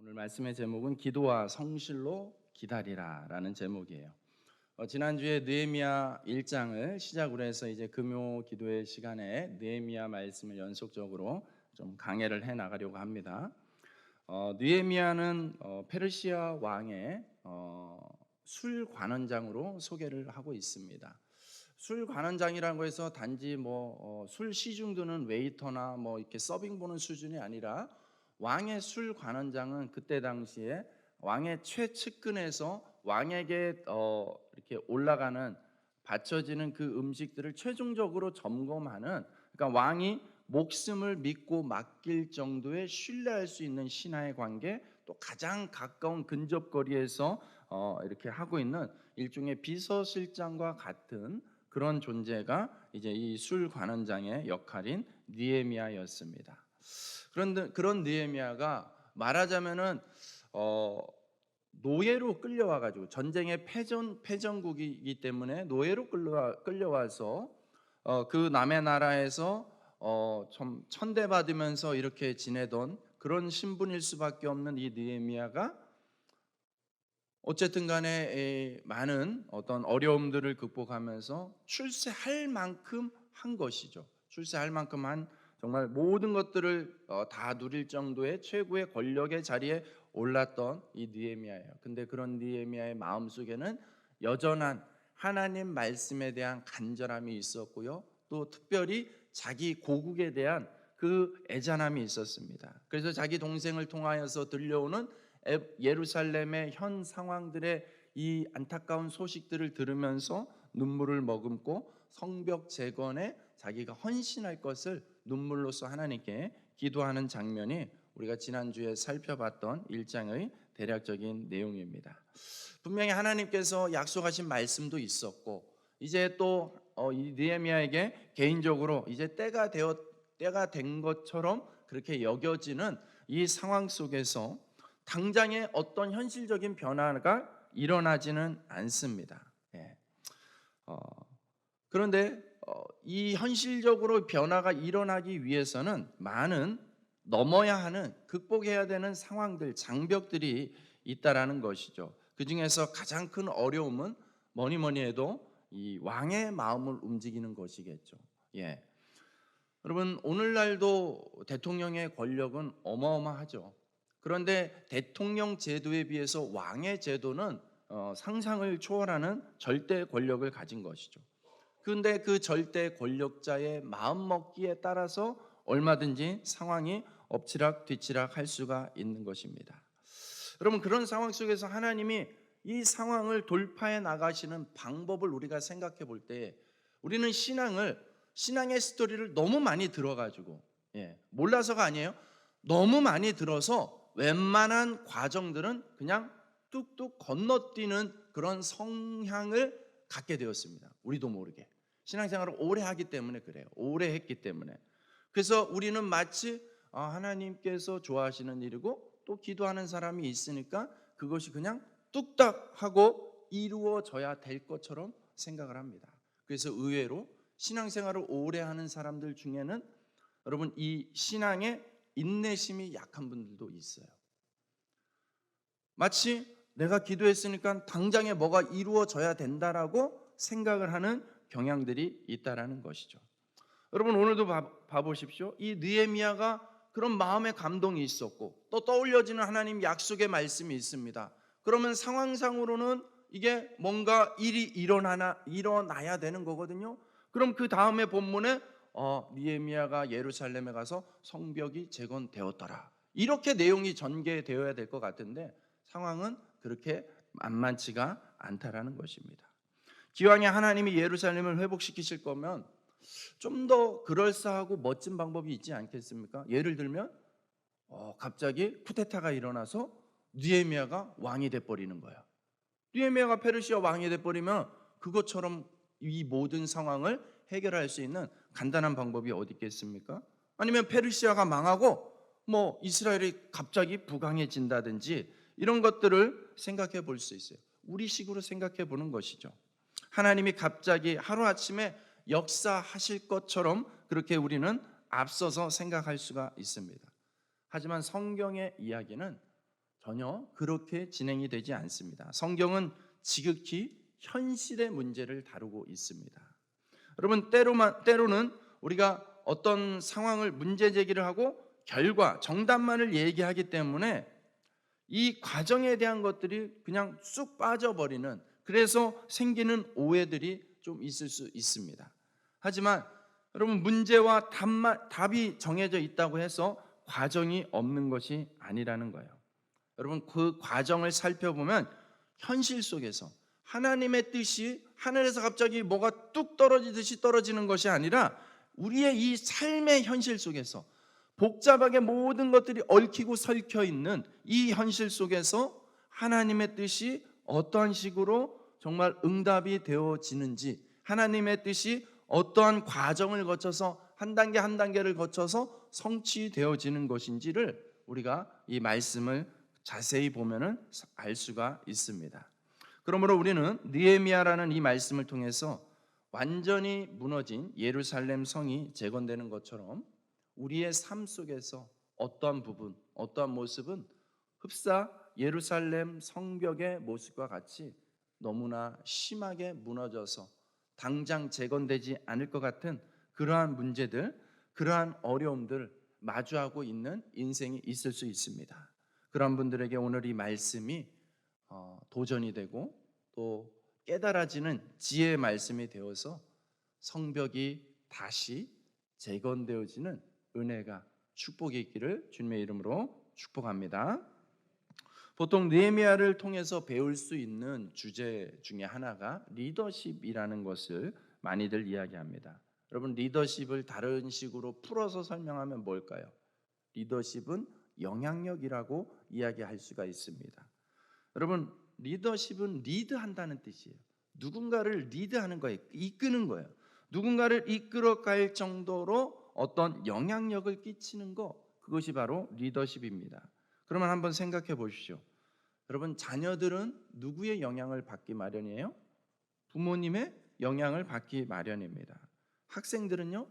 오늘 말씀의 제목은 기도와 성실로 기다리라라는 제목이에요. 지난주에 느헤미야 1장을 시작으로 해서 이제 금요 기도의 시간에 느헤미야 말씀을 연속적으로 좀 강해를 해 나가려고 합니다. 느헤미야는 페르시아 왕의 술 관원장으로 소개를 하고 있습니다. 술 관원장이라고 해서 단지 술 시중 드는 웨이터나 이렇게 서빙 보는 수준이 아니라 왕의 술 관원장은 그때 당시에 왕의 최측근에서 왕에게 이렇게 올라가는 바쳐지는 그 음식들을 최종적으로 점검하는, 그러니까 왕이 목숨을 믿고 맡길 정도의 신뢰할 수 있는 신하의 관계, 또 가장 가까운 근접거리에서 이렇게 하고 있는 일종의 비서실장과 같은 그런 존재가 이제 이 술 관원장의 역할인 느헤미야였습니다. 그런데 그런 느헤미야가 말하자면은 노예로 끌려와 가지고, 전쟁의 패전국이기 때문에 노예로 끌려와서 그 남의 나라에서 좀 천대받으면서 이렇게 지내던 그런 신분일 수밖에 없는 이 느헤미야가 어쨌든 간에 많은 어떤 어려움들을 극복하면서 출세할 만큼 한 것이죠. 출세할 만큼 한, 정말 모든 것들을 다 누릴 정도의 최고의 권력의 자리에 올랐던 이 느헤미야예요. 근데 그런 느헤미야의 마음속에는 여전한 하나님 말씀에 대한 간절함이 있었고요. 또 특별히 자기 고국에 대한 그 애잔함이 있었습니다. 그래서 자기 동생을 통하여서 들려오는 예루살렘의 현 상황들의 이 안타까운 소식들을 들으면서 눈물을 머금고 성벽 재건에 자기가 헌신할 것을 눈물로써 하나님께 기도하는 장면이 우리가 지난주에 살펴봤던 1장의 대략적인 내용입니다. 분명히 하나님께서 약속하신 말씀도 있었고, 이제 또 이 느헤미야에게 개인적으로 이제 때가 된 것처럼 그렇게 여겨지는 이 상황 속에서 당장에 어떤 현실적인 변화가 일어나지는 않습니다. 예. 그런데 이 현실적으로 변화가 일어나기 위해서는 많은 넘어야 하는, 극복해야 되는 상황들, 장벽들이 있다라는 것이죠. 그 중에서 가장 큰 어려움은 뭐니 해도 이 왕의 마음을 움직이는 것이겠죠. 예. 여러분, 오늘날도 대통령의 권력은 어마어마하죠. 그런데 대통령 제도에 비해서 왕의 제도는 상상을 초월하는 절대 권력을 가진 것이죠. 그런데 그 절대 권력자의 마음먹기에 따라서 얼마든지 상황이 엎치락 뒤치락 할 수가 있는 것입니다. 여러분, 그런 상황 속에서 하나님이 이 상황을 돌파해 나가시는 방법을 우리가 생각해 볼 때, 우리는 신앙의 스토리를 너무 많이 들어가지고, 몰라서가 아니에요. 너무 많이 들어서 웬만한 과정들은 그냥 뚝뚝 건너뛰는 그런 성향을 갖게 되었습니다. 우리도 모르게 신앙생활을 오래 하기 때문에 그래요. 오래 했기 때문에. 그래서 우리는 마치 하나님께서 좋아하시는 일이고 또 기도하는 사람이 있으니까 그것이 그냥 뚝딱 하고 이루어져야 될 것처럼 생각을 합니다. 그래서 의외로 신앙생활을 오래 하는 사람들 중에는 여러분, 이 신앙에 인내심이 약한 분들도 있어요. 마치 내가 기도했으니까 당장에 뭐가 이루어져야 된다라고 생각을 하는 경향들이 있다라는 것이죠. 여러분, 오늘도 봐보십시오. 이 느헤미야가 그런 마음의 감동이 있었고 또 떠올려지는 하나님 약속의 말씀이 있습니다. 그러면 상황상으로는 이게 뭔가 일이 일어나야 되는 거거든요. 그럼 그 다음에 본문에 느헤미야가 예루살렘에 가서 성벽이 재건되었더라, 이렇게 내용이 전개되어야 될 것 같은데 상황은 그렇게 만만치가 않다라는 것입니다. 기왕에 하나님이 예루살렘을 회복시키실 거면 좀 더 그럴싸하고 멋진 방법이 있지 않겠습니까? 예를 들면 갑자기 쿠데타가 일어나서 느헤미야가 왕이 돼버리는 거예요. 느헤미야가 페르시아 왕이 돼버리면 그것처럼 이 모든 상황을 해결할 수 있는 간단한 방법이 어디 있겠습니까? 아니면 페르시아가 망하고 이스라엘이 갑자기 부강해진다든지 이런 것들을 생각해 볼 수 있어요. 우리식으로 생각해 보는 것이죠. 하나님이 갑자기 하루아침에 역사하실 것처럼 그렇게 우리는 앞서서 생각할 수가 있습니다. 하지만 성경의 이야기는 전혀 그렇게 진행이 되지 않습니다. 성경은 지극히 현실의 문제를 다루고 있습니다. 여러분, 때로는 우리가 어떤 상황을 문제 제기를 하고 결과, 정답만을 얘기하기 때문에 이 과정에 대한 것들이 그냥 쑥 빠져버리는, 그래서 생기는 오해들이 좀 있을 수 있습니다. 하지만 여러분, 문제와 답이 정해져 있다고 해서 과정이 없는 것이 아니라는 거예요. 여러분, 그 과정을 살펴보면 현실 속에서 하나님의 뜻이 하늘에서 갑자기 뭐가 뚝 떨어지듯이 떨어지는 것이 아니라 우리의 이 삶의 현실 속에서 복잡하게 모든 것들이 얽히고 설켜 있는 이 현실 속에서 하나님의 뜻이 어떠한 식으로 정말 응답이 되어지는지, 하나님의 뜻이 어떠한 과정을 거쳐서 한 단계 한 단계를 거쳐서 성취되어지는 것인지를 우리가 이 말씀을 자세히 보면은 알 수가 있습니다. 그러므로 우리는 느헤미야라는 이 말씀을 통해서 완전히 무너진 예루살렘 성이 재건되는 것처럼 우리의 삶 속에서 어떠한 부분, 어떠한 모습은 흡사 예루살렘 성벽의 모습과 같이 너무나 심하게 무너져서 당장 재건되지 않을 것 같은 그러한 문제들, 그러한 어려움들 마주하고 있는 인생이 있을 수 있습니다. 그런 분들에게 오늘 이 말씀이 도전이 되고 또 깨달아지는 지혜의 말씀이 되어서 성벽이 다시 재건되어지는 은혜가, 축복이 있기를 주님의 이름으로 축복합니다. 보통 느헤미야를 통해서 배울 수 있는 주제 중에 하나가 리더십이라는 것을 많이들 이야기합니다. 여러분, 리더십을 다른 식으로 풀어서 설명하면 뭘까요? 리더십은 영향력이라고 이야기할 수가 있습니다. 여러분, 리더십은 리드한다는 뜻이에요. 누군가를 리드하는 거예요. 이끄는 거예요. 누군가를 이끌어갈 정도로 어떤 영향력을 끼치는 거, 그것이 바로 리더십입니다. 그러면 한번 생각해 보십시오. 여러분, 자녀들은 누구의 영향을 받기 마련이에요? 부모님의 영향을 받기 마련입니다. 학생들은요,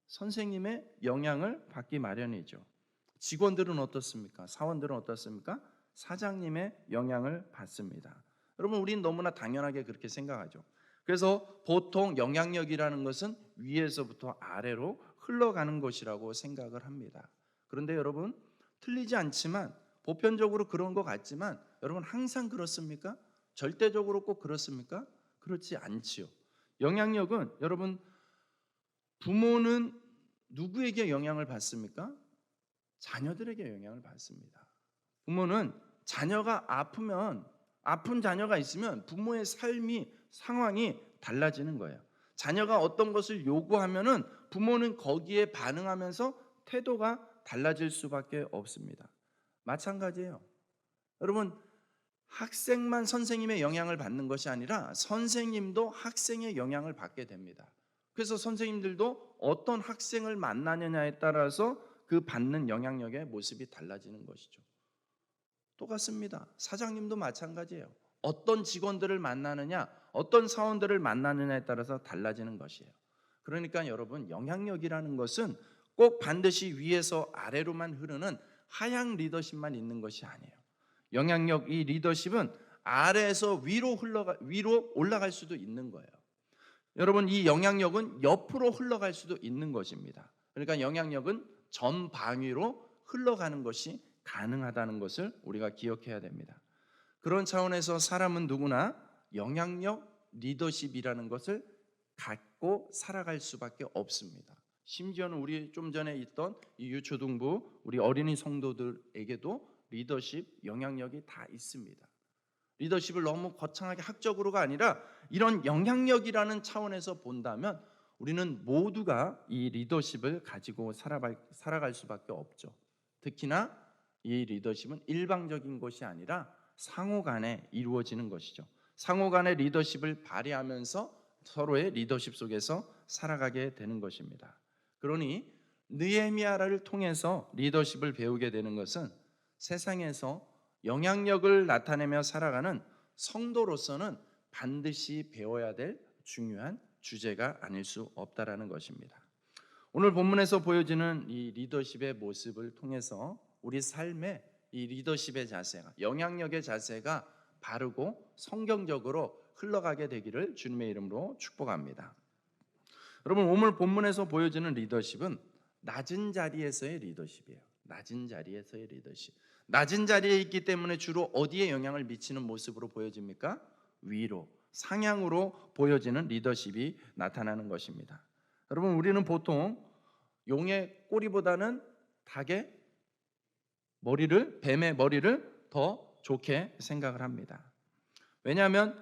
선생님의 영향을 받기 마련이죠. 직원들은 어떻습니까? 사원들은 어떻습니까? 사장님의 영향을 받습니다. 여러분, 우리는 너무나 당연하게 그렇게 생각하죠. 그래서 보통 영향력이라는 것은 위에서부터 아래로 흘러가는 것이라고 생각을 합니다. 그런데 여러분, 틀리지 않지만 보편적으로 그런 것 같지만 여러분, 항상 그렇습니까? 절대적으로 꼭 그렇습니까? 그렇지 않지요. 영향력은 여러분, 부모는 누구에게 영향을 받습니까? 자녀들에게 영향을 받습니다. 부모는 자녀가 아프면, 아픈 자녀가 있으면 부모의 삶이, 상황이 달라지는 거예요. 자녀가 어떤 것을 요구하면은 부모는 거기에 반응하면서 태도가 달라질 수밖에 없습니다. 마찬가지예요. 여러분, 학생만 선생님의 영향을 받는 것이 아니라 선생님도 학생의 영향을 받게 됩니다. 그래서 선생님들도 어떤 학생을 만나느냐에 따라서 그 받는 영향력의 모습이 달라지는 것이죠. 똑같습니다. 사장님도 마찬가지예요. 어떤 직원들을 만나느냐, 어떤 사원들을 만나느냐에 따라서 달라지는 것이에요. 그러니까 여러분, 영향력이라는 것은 꼭 반드시 위에서 아래로만 흐르는 하향 리더십만 있는 것이 아니에요. 영향력, 이 리더십은 아래에서 위로 올라갈 수도 있는 거예요. 여러분, 이 영향력은 옆으로 흘러갈 수도 있는 것입니다. 그러니까 영향력은 전방위로 흘러가는 것이 가능하다는 것을 우리가 기억해야 됩니다. 그런 차원에서 사람은 누구나 영향력, 리더십이라는 것을 갖고 살아갈 수밖에 없습니다. 심지어는 우리 좀 전에 있던 이 유초등부 우리 어린이 성도들에게도 리더십, 영향력이 다 있습니다. 리더십을 너무 거창하게 학적으로가 아니라 이런 영향력이라는 차원에서 본다면 우리는 모두가 이 리더십을 가지고 살아갈 수밖에 없죠. 특히나 이 리더십은 일방적인 것이 아니라 상호간에 이루어지는 것이죠. 상호간의 리더십을 발휘하면서 서로의 리더십 속에서 살아가게 되는 것입니다. 그러니 느헤미야를 통해서 리더십을 배우게 되는 것은 세상에서 영향력을 나타내며 살아가는 성도로서는 반드시 배워야 될 중요한 주제가 아닐 수 없다라는 것입니다. 오늘 본문에서 보여지는 이 리더십의 모습을 통해서 우리 삶에 이 리더십의 자세가, 영향력의 자세가 바르고 성경적으로 흘러가게 되기를 주님의 이름으로 축복합니다. 여러분, 오늘 본문에서 보여지는 리더십은 낮은 자리에서의 리더십이에요. 낮은 자리에서의 리더십. 낮은 자리에 있기 때문에 주로 어디에 영향을 미치는 모습으로 보여집니까? 위로, 상향으로 보여지는 리더십이 나타나는 것입니다. 여러분, 우리는 보통 용의 꼬리보다는 뱀의 머리를 더 좋게 생각을 합니다. 왜냐하면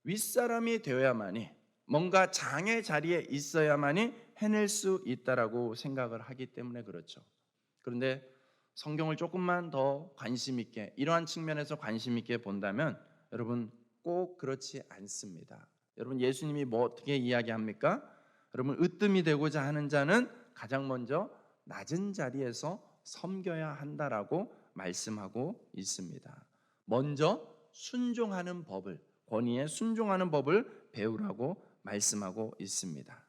윗사람이 되어야만이, 뭔가 장의 자리에 있어야만이 해낼 수 있다라고 생각을 하기 때문에 그렇죠. 그런데 성경을 조금만 더 관심 있게, 이러한 측면에서 관심 있게 본다면 여러분, 꼭 그렇지 않습니다. 여러분, 예수님이 뭐 어떻게 이야기합니까? 여러분, 으뜸이 되고자 하는 자는 가장 먼저 낮은 자리에서 섬겨야 한다라고 말씀하고 있습니다. 먼저 순종하는 법을, 권위에 순종하는 법을 배우라고 말씀하고 있습니다.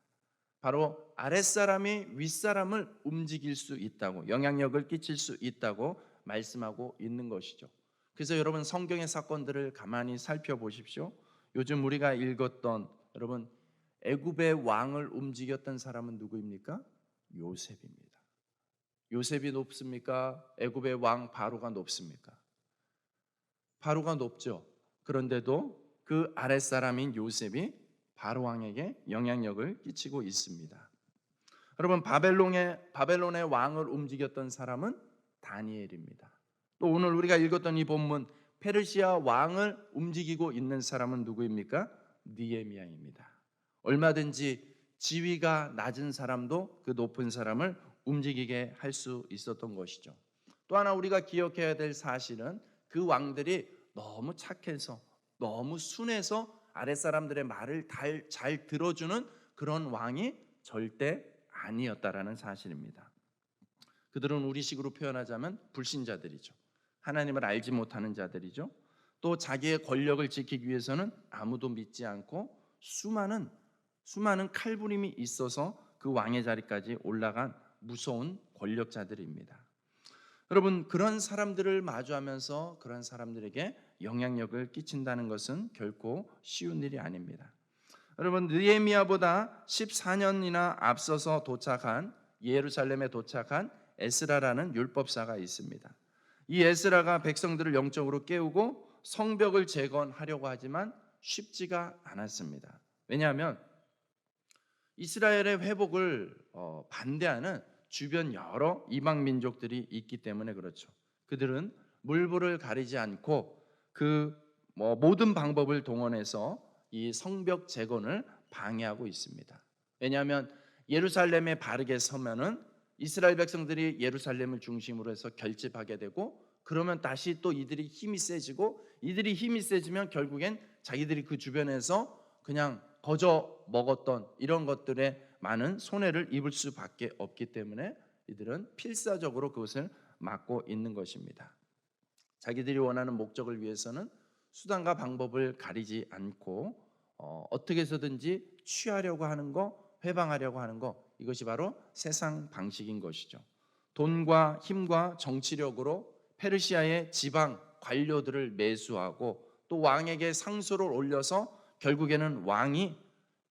바로 아랫사람이 윗사람을 움직일 수 있다고, 영향력을 끼칠 수 있다고 말씀하고 있는 것이죠. 그래서 여러분, 성경의 사건들을 가만히 살펴보십시오. 요즘 우리가 읽었던, 여러분, 애굽의 왕을 움직였던 사람은 누구입니까? 요셉입니다. 요셉이 높습니까? 애굽의 왕 바로가 높습니까? 바로가 높죠. 그런데도 그 아랫사람인 요셉이 바로 왕에게 영향력을 끼치고 있습니다. 여러분, 바벨론의 왕을 움직였던 사람은 다니엘입니다. 또 오늘 우리가 읽었던 이 본문, 페르시아 왕을 움직이고 있는 사람은 누구입니까? 느헤미야입니다. 얼마든지 지위가 낮은 사람도 그 높은 사람을 움직이게 할 수 있었던 것이죠. 또 하나 우리가 기억해야 될 사실은 그 왕들이 너무 착해서, 너무 순해서 아랫사람들의 말을 잘 들어주는 그런 왕이 절대 아니었다라는 사실입니다. 그들은 우리식으로 표현하자면 불신자들이죠. 하나님을 알지 못하는 자들이죠. 또 자기의 권력을 지키기 위해서는 아무도 믿지 않고 수많은 칼부림이 있어서 그 왕의 자리까지 올라간 무서운 권력자들입니다. 여러분, 그런 사람들을 마주하면서 그런 사람들에게 영향력을 끼친다는 것은 결코 쉬운 일이 아닙니다. 여러분, 느헤미야보다 14년이나 앞서서 예루살렘에 도착한 에스라라는 율법사가 있습니다. 이 에스라가 백성들을 영적으로 깨우고 성벽을 재건하려고 하지만 쉽지가 않았습니다. 왜냐하면 이스라엘의 회복을 반대하는 주변 여러 이방 민족들이 있기 때문에 그렇죠. 그들은 물불을 가리지 않고 모든 방법을 동원해서 이 성벽 재건을 방해하고 있습니다. 왜냐하면 예루살렘에 바르게 서면은 이스라엘 백성들이 예루살렘을 중심으로 해서 결집하게 되고, 그러면 다시 또 이들이 힘이 세지고, 이들이 힘이 세지면 결국엔 자기들이 그 주변에서 그냥 거저 먹었던 이런 것들에 많은 손해를 입을 수밖에 없기 때문에 이들은 필사적으로 그것을 막고 있는 것입니다. 자기들이 원하는 목적을 위해서는 수단과 방법을 가리지 않고 어떻게 해서든지 취하려고 하는 거, 회방하려고 하는 거, 이것이 바로 세상 방식인 것이죠. 돈과 힘과 정치력으로 페르시아의 지방 관료들을 매수하고 또 왕에게 상소를 올려서 결국에는 왕이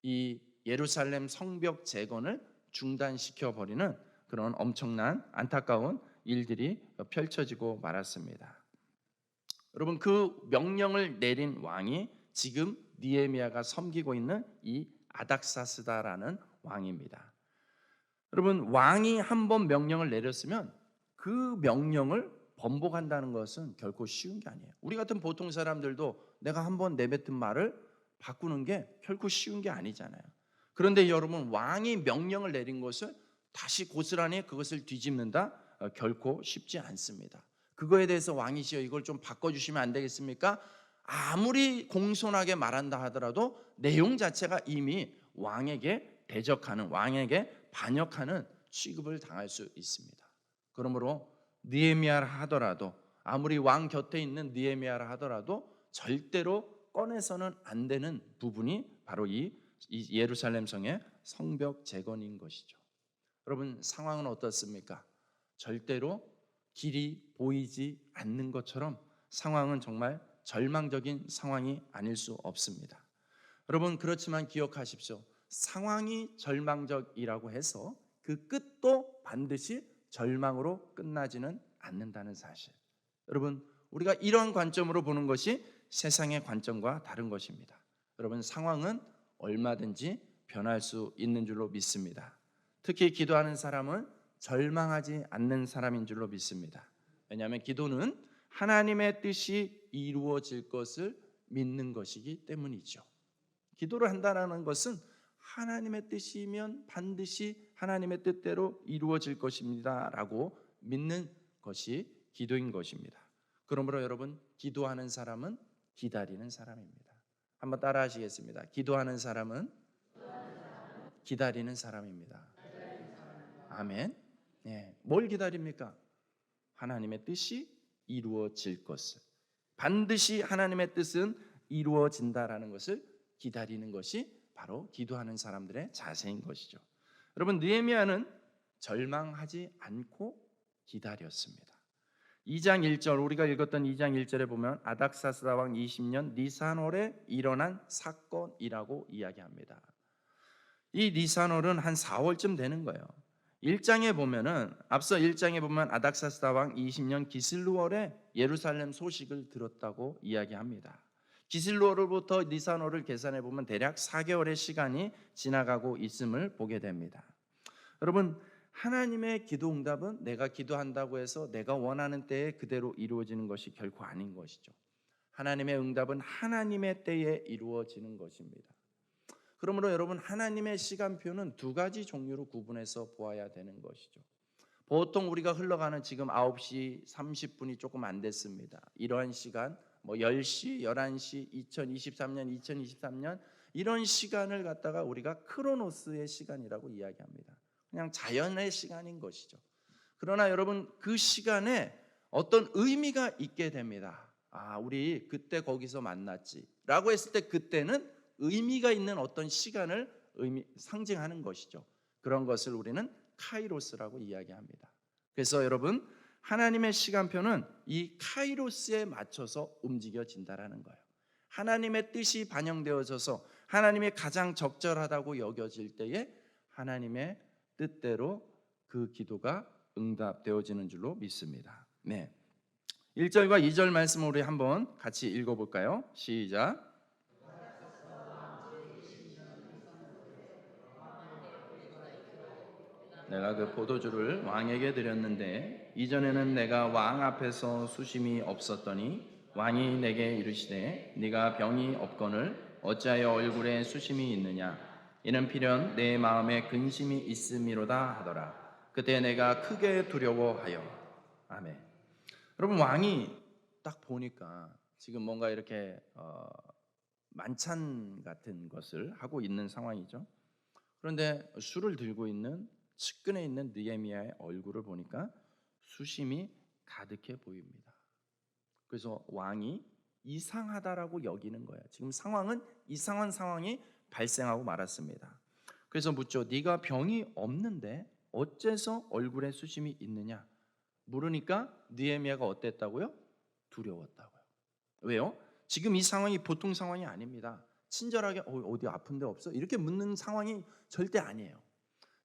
이 예루살렘 성벽 재건을 중단시켜 버리는 그런 엄청난 안타까운 일들이 펼쳐지고 말았습니다. 여러분, 그 명령을 내린 왕이 지금 느헤미야가 섬기고 있는 이 아닥사스다라는 왕입니다. 여러분, 왕이 한번 명령을 내렸으면 그 명령을 번복한다는 것은 결코 쉬운 게 아니에요. 우리 같은 보통 사람들도 내가 한번 내뱉은 말을 바꾸는 게 결코 쉬운 게 아니잖아요. 그런데 여러분, 왕이 명령을 내린 것을 다시 고스란히 그것을 뒤집는다? 결코 쉽지 않습니다. 그거에 대해서 왕이시여 이걸 좀 바꿔주시면 안 되겠습니까? 아무리 공손하게 말한다 하더라도 내용 자체가 이미 왕에게 대적하는, 왕에게 반역하는 취급을 당할 수 있습니다. 그러므로 느헤미야라 하더라도, 아무리 왕 곁에 있는 느헤미야라 하더라도 절대로 꺼내서는 안 되는 부분이 바로 이 예루살렘 성의 성벽 재건인 것이죠. 여러분, 상황은 어떻습니까? 절대로 길이 보이지 않는 것처럼 상황은 정말 절망적인 상황이 아닐 수 없습니다. 여러분, 그렇지만 기억하십시오. 상황이 절망적이라고 해서 그 끝도 반드시 절망으로 끝나지는 않는다는 사실. 여러분, 우리가 이러한 관점으로 보는 것이 세상의 관점과 다른 것입니다. 여러분, 상황은 얼마든지 변할 수 있는 줄로 믿습니다. 특히 기도하는 사람은 절망하지 않는 사람인 줄로 믿습니다. 왜냐하면 기도는 하나님의 뜻이 이루어질 것을 믿는 것이기 때문이죠. 기도를 한다는 것은 하나님의 뜻이면 반드시 하나님의 뜻대로 이루어질 것입니다 라고 믿는 것이 기도인 것입니다. 그러므로 여러분, 기도하는 사람은 기다리는 사람입니다. 한번 따라 하시겠습니다. 기도하는 사람은 기다리는 사람입니다. 아멘. 네, 뭘 기다립니까? 하나님의 뜻이 이루어질 것을. 반드시 하나님의 뜻은 이루어진다라는 것을 기다리는 것이 바로 기도하는 사람들의 자세인 것이죠. 여러분, 느헤미야는 절망하지 않고 기다렸습니다. 2장 1절, 우리가 읽었던 2장 1절에 보면 아닥사스다 왕 20년 니산월에 일어난 사건이라고 이야기합니다. 이 니산월은 한 4월쯤 되는 거예요. 1장에 보면은, 앞서 1장에 보면 아닥사스다 왕 20년 기슬루월에 예루살렘 소식을 들었다고 이야기합니다. 기슬루월로부터 니산월을 계산해 보면 대략 4개월의 시간이 지나가고 있음을 보게 됩니다. 여러분, 하나님의 기도 응답은 내가 기도한다고 해서 내가 원하는 때에 그대로 이루어지는 것이 결코 아닌 것이죠. 하나님의 응답은 하나님의 때에 이루어지는 것입니다. 그러므로 여러분, 하나님의 시간표는 두 가지 종류로 구분해서 보아야 되는 것이죠. 보통 우리가 흘러가는 지금 9시 30분이 조금 안 됐습니다. 이러한 시간, 10시, 11시, 2023년 이런 시간을 갖다가 우리가 크로노스의 시간이라고 이야기합니다. 그냥 자연의 시간인 것이죠. 그러나 여러분, 그 시간에 어떤 의미가 있게 됩니다. 아, 우리 그때 거기서 만났지 라고 했을 때 그때는 의미가 있는 어떤 시간을 상징하는 것이죠. 그런 것을 우리는 카이로스라고 이야기합니다. 그래서 여러분, 하나님의 시간표는 이 카이로스에 맞춰서 움직여진다라는 거예요. 하나님의 뜻이 반영되어져서 하나님의 가장 적절하다고 여겨질 때에 하나님의 뜻대로 그 기도가 응답되어지는 줄로 믿습니다. 네, 1절과 2절 말씀을 우리 한번 같이 읽어볼까요? 시작. 내가 그 포도주를 왕에게 드렸는데 이전에는 내가 왕 앞에서 수심이 없었더니 왕이 내게 이르시되 네가 병이 없거늘 어찌하여 얼굴에 수심이 있느냐 이는 필연 내 마음에 근심이 있음이로다 하더라. 그때 내가 크게 두려워하여. 아멘. 여러분, 왕이 딱 보니까 지금 뭔가 이렇게 만찬 같은 것을 하고 있는 상황이죠. 그런데 술을 들고 있는 측근에 있는 느헤미야의 얼굴을 보니까 수심이 가득해 보입니다. 그래서 왕이 이상하다라고 여기는 거예요. 지금 상황은 이상한 상황이 발생하고 말았습니다. 그래서 묻죠. 네가 병이 없는데 어째서 얼굴에 수심이 있느냐 물으니까 느헤미야가 어땠다고요? 두려웠다고요. 왜요? 지금 이 상황이 보통 상황이 아닙니다. 친절하게 어디 아픈 데 없어? 이렇게 묻는 상황이 절대 아니에요.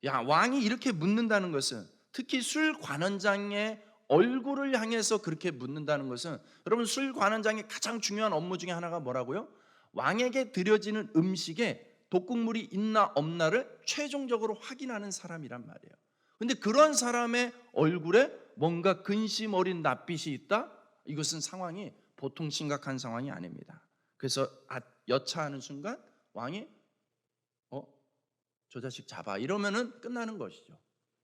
왕이 이렇게 묻는다는 것은, 특히 술 관원장의 얼굴을 향해서 그렇게 묻는다는 것은, 여러분, 술 관원장의 가장 중요한 업무 중에 하나가 뭐라고요? 왕에게 드려지는 음식에 독극물이 있나 없나를 최종적으로 확인하는 사람이란 말이에요. 근데 그런 사람의 얼굴에 뭔가 근심 어린 낯빛이 있다? 이것은 상황이 보통 심각한 상황이 아닙니다. 그래서 여차하는 순간 왕이 저 자식 잡아 이러면은 끝나는 것이죠.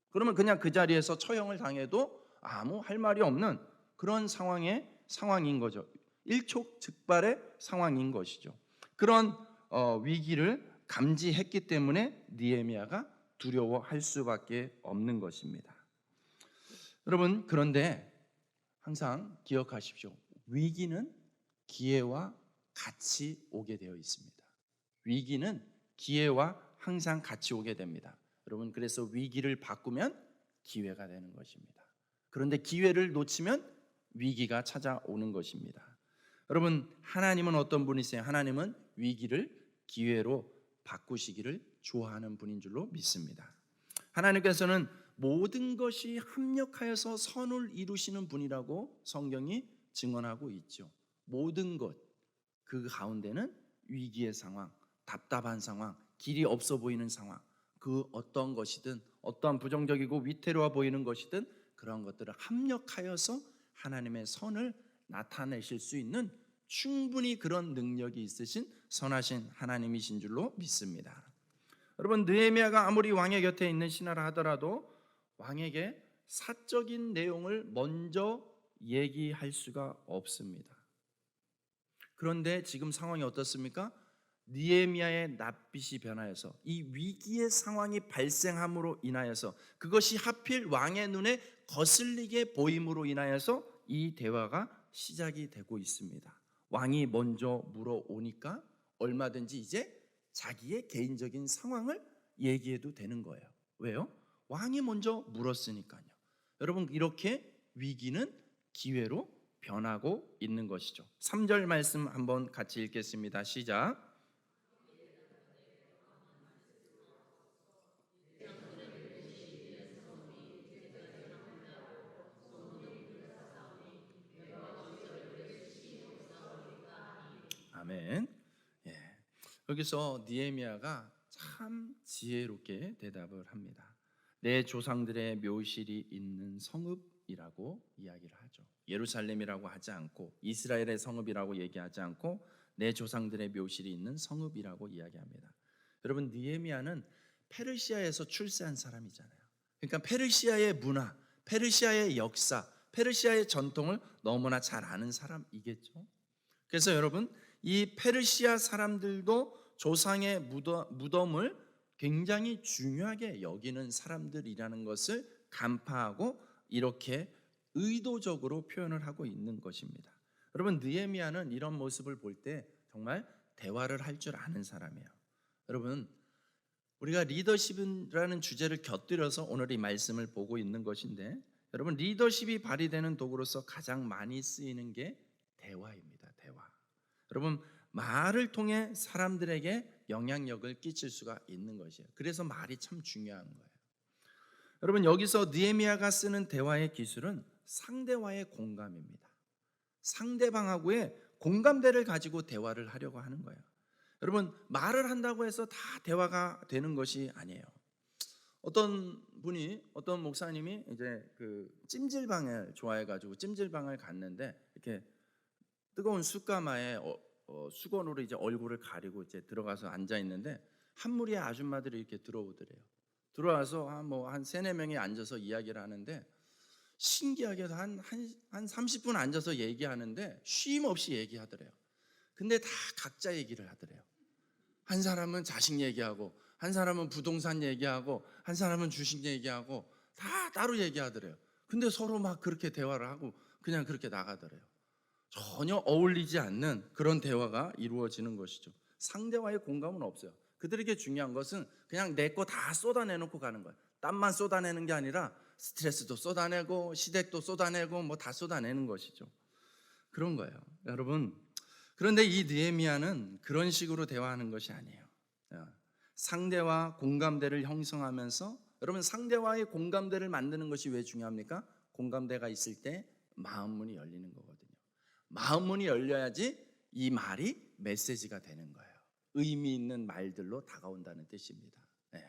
그러면 그냥 그 자리에서 처형을 당해도 아무 할 말이 없는 그런 상황인 거죠. 일촉즉발의 상황인 것이죠. 그런 위기를 감지했기 때문에 느헤미야가 두려워할 수밖에 없는 것입니다. 여러분, 그런데 항상 기억하십시오. 위기는 기회와 같이 오게 되어 있습니다. 위기는 기회와 항상 같이 오게 됩니다. 여러분, 그래서 위기를 바꾸면 기회가 되는 것입니다. 그런데 기회를 놓치면 위기가 찾아오는 것입니다. 여러분, 하나님은 어떤 분이세요? 하나님은 위기를 기회로 바꾸시기를 좋아하는 분인 줄로 믿습니다. 하나님께서는 모든 것이 합력하여서 선을 이루시는 분이라고 성경이 증언하고 있죠. 모든 것, 그 가운데는 위기의 상황, 답답한 상황, 길이 없어 보이는 상황, 그 어떤 것이든 어떠한 부정적이고 위태로워 보이는 것이든 그런 것들을 합력하여서 하나님의 선을 나타내실 수 있는 충분히 그런 능력이 있으신 선하신 하나님이신 줄로 믿습니다. 여러분, 느헤미야가 아무리 왕의 곁에 있는 신하라 하더라도 왕에게 사적인 내용을 먼저 얘기할 수가 없습니다. 그런데 지금 상황이 어떻습니까? 느헤미야의 낯빛이 변하여서 이 위기의 상황이 발생함으로 인하여서 그것이 하필 왕의 눈에 거슬리게 보임으로 인하여서 이 대화가 시작이 되고 있습니다. 왕이 먼저 물어오니까 얼마든지 이제 자기의 개인적인 상황을 얘기해도 되는 거예요. 왜요? 왕이 먼저 물었으니까요. 여러분, 이렇게 위기는 기회로 변하고 있는 것이죠. 3절 말씀 한번 같이 읽겠습니다. 시작. 아멘. 예. 여기서 느헤미야가 참 지혜롭게 대답을 합니다. 내 조상들의 묘실이 있는 성읍이라고 이야기를 하죠. 예루살렘이라고 하지 않고 이스라엘의 성읍이라고 얘기하지 않고 내 조상들의 묘실이 있는 성읍이라고 이야기합니다. 여러분, 느헤미야는 페르시아에서 출세한 사람이잖아요. 그러니까 페르시아의 문화, 페르시아의 역사, 페르시아의 전통을 너무나 잘 아는 사람이겠죠. 그래서 여러분, 이 페르시아 사람들도 조상의 무덤을 굉장히 중요하게 여기는 사람들이라는 것을 간파하고 이렇게 의도적으로 표현을 하고 있는 것입니다. 여러분, 느헤미야는 이런 모습을 볼 때 정말 대화를 할 줄 아는 사람이에요. 여러분, 우리가 리더십이라는 주제를 곁들여서 오늘 이 말씀을 보고 있는 것인데, 여러분, 리더십이 발휘되는 도구로서 가장 많이 쓰이는 게 대화입니다. 대화. 여러분, 말을 통해 사람들에게 영향력을 끼칠 수가 있는 것이에요. 그래서 말이 참 중요한 거예요. 여러분, 여기서 느헤미야가 쓰는 대화의 기술은 상대와의 공감입니다. 상대방하고의 공감대를 가지고 대화를 하려고 하는 거예요. 여러분, 말을 한다고 해서 다 대화가 되는 것이 아니에요. 어떤 목사님이 이제 그 찜질방을 좋아해가지고 찜질방을 갔는데 이렇게 뜨거운 숯가마에 수건으로 이제 얼굴을 가리고 이제 들어가서 앉아 있는데 한 무리의 아줌마들이 이렇게 들어오더래요. 들어와서 한 세네 명이 앉아서 이야기를 하는데 신기하게도 한 30분 앉아서 얘기하는데 쉼 없이 얘기하더래요. 근데 다 각자 얘기를 하더래요. 한 사람은 자식 얘기하고, 한 사람은 부동산 얘기하고, 한 사람은 주식 얘기하고, 다 따로 얘기하더래요. 근데 서로 막 그렇게 대화를 하고 그냥 그렇게 나가더래요. 전혀 어울리지 않는 그런 대화가 이루어지는 것이죠. 상대와의 공감은 없어요. 그들에게 중요한 것은 그냥 내 거 다 쏟아내놓고 가는 거예요. 땀만 쏟아내는 게 아니라 스트레스도 쏟아내고 시댁도 쏟아내고 뭐 다 쏟아내는 것이죠. 그런 거예요. 여러분, 그런데 이 느헤미야는 그런 식으로 대화하는 것이 아니에요. 상대와 공감대를 형성하면서, 여러분, 상대와의 공감대를 만드는 것이 왜 중요합니까? 공감대가 있을 때 마음 문이 열리는 거거든요. 마음 문이 열려야지 이 말이 메시지가 되는 거예요. 의미 있는 말들로 다가온다는 뜻입니다. 네.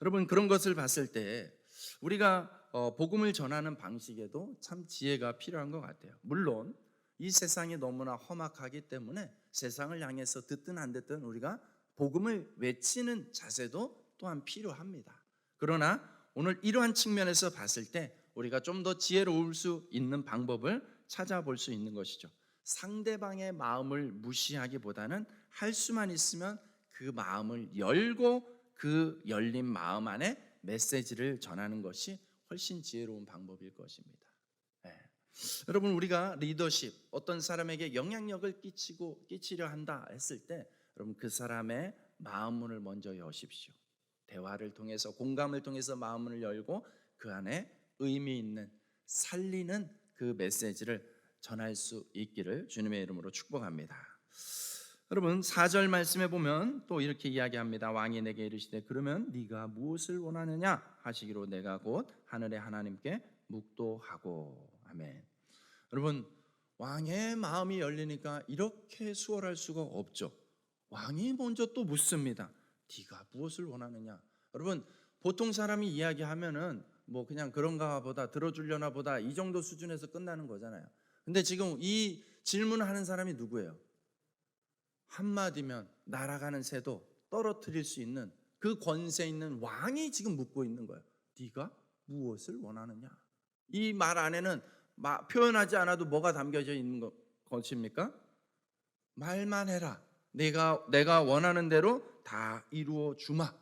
여러분, 그런 것을 봤을 때 우리가 복음을 전하는 방식에도 참 지혜가 필요한 것 같아요. 물론 이 세상이 너무나 험악하기 때문에 세상을 향해서 듣든 안 듣든 우리가 복음을 외치는 자세도 또한 필요합니다. 그러나 오늘 이러한 측면에서 봤을 때 우리가 좀 더 지혜로울 수 있는 방법을 찾아볼 수 있는 것이죠. 상대방의 마음을 무시하기보다는 할 수만 있으면 그 마음을 열고 그 열린 마음 안에 메시지를 전하는 것이 훨씬 지혜로운 방법일 것입니다. 네. 여러분, 우리가 리더십, 어떤 사람에게 영향력을 끼치려 한다 했을 때 여러분, 그 사람의 마음문을 먼저 여십시오. 대화를 통해서, 공감을 통해서 마음문을 열고 그 안에 의미 있는, 살리는 그 메시지를 전할 수 있기를 주님의 이름으로 축복합니다. 여러분 4절 말씀에 보면 또 이렇게 이야기합니다. 왕이 내게 이르시되 그러면 네가 무엇을 원하느냐 하시기로 내가 곧 하늘의 하나님께 묵도하고. 아멘. 여러분 왕의 마음이 열리니까 이렇게 수월할 수가 없죠. 왕이 먼저 또 묻습니다. 네가 무엇을 원하느냐. 여러분 보통 사람이 이야기하면은 뭐 그냥 그런가 보다, 들어주려나 보다, 이 정도 수준에서 끝나는 거잖아요. 근데 지금 이 질문을 하는 사람이 누구예요? 한마디면 날아가는 새도 떨어뜨릴 수 있는 그 권세 있는 왕이 지금 묻고 있는 거예요. 네가 무엇을 원하느냐. 이 말 안에는 표현하지 않아도 뭐가 담겨져 있는 것입니까? 말만 해라. 내가 원하는 대로 다 이루어 주마.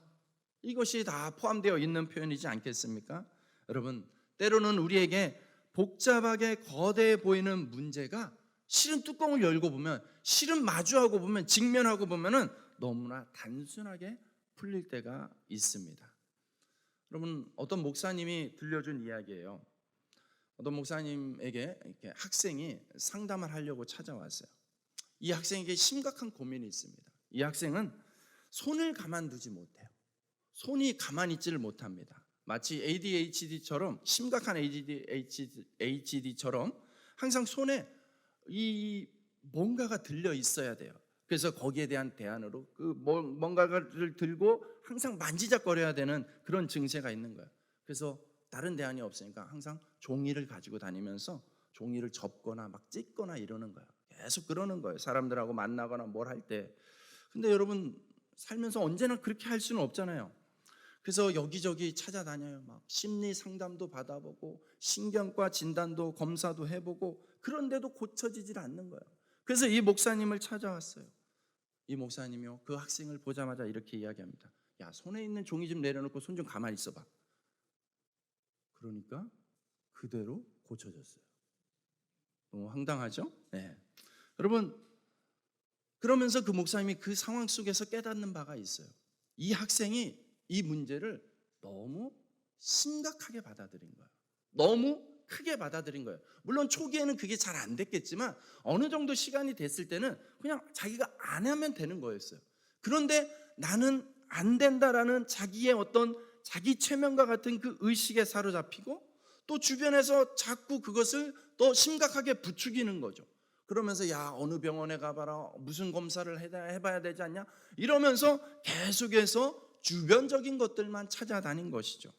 이것이 다 포함되어 있는 표현이지 않겠습니까? 여러분 때로는 우리에게 복잡하게 거대해 보이는 문제가 실은 뚜껑을 열고 보면, 실은 마주하고 보면, 직면하고 보면은 너무나 단순하게 풀릴 때가 있습니다. 여러분 어떤 목사님이 들려준 이야기예요. 어떤 목사님에게 이렇게 학생이 상담을 하려고 찾아왔어요. 이 학생에게 심각한 고민이 있습니다. 이 학생은 손을 가만두지 못해요. 손이 가만히 있지를 못합니다. 마치 ADHD처럼, 심각한 ADHD처럼 항상 손에 이 뭔가가 들려 있어야 돼요. 그래서 거기에 대한 대안으로 그 뭔가를 들고 항상 만지작거려야 되는 그런 증세가 있는 거예요. 그래서 다른 대안이 없으니까 항상 종이를 가지고 다니면서 종이를 접거나 막 찢거나 이러는 거예요. 계속 그러는 거예요. 사람들하고 만나거나 뭘 할 때. 근데 여러분 살면서 언제나 그렇게 할 수는 없잖아요. 그래서 여기저기 찾아다녀요. 막 심리 상담도 받아보고 신경과 진단도 검사도 해보고, 그런데도 고쳐지질 않는 거예요. 그래서 이 목사님을 찾아왔어요. 이 목사님이요 그 학생을 보자마자 이렇게 이야기합니다. 야, 손에 있는 종이 좀 내려놓고 손 좀 가만히 있어봐. 그러니까 그대로 고쳐졌어요. 너무 황당하죠? 네. 여러분 그러면서 그 목사님이 그 상황 속에서 깨닫는 바가 있어요. 이 학생이 이 문제를 너무 심각하게 받아들인 거예요. 너무 크게 받아들인 거예요. 물론 초기에는 그게 잘 안 됐겠지만 어느 정도 시간이 됐을 때는 그냥 자기가 안 하면 되는 거였어요. 그런데 나는 안 된다라는 자기의 어떤 자기 최면과 같은 그 의식에 사로잡히고, 또 주변에서 자꾸 그것을 더 심각하게 부추기는 거죠. 그러면서 야, 어느 병원에 가봐라, 무슨 검사를 해봐야 되지 않냐, 이러면서 계속해서 주변적인 것들만 찾아다닌 것이죠.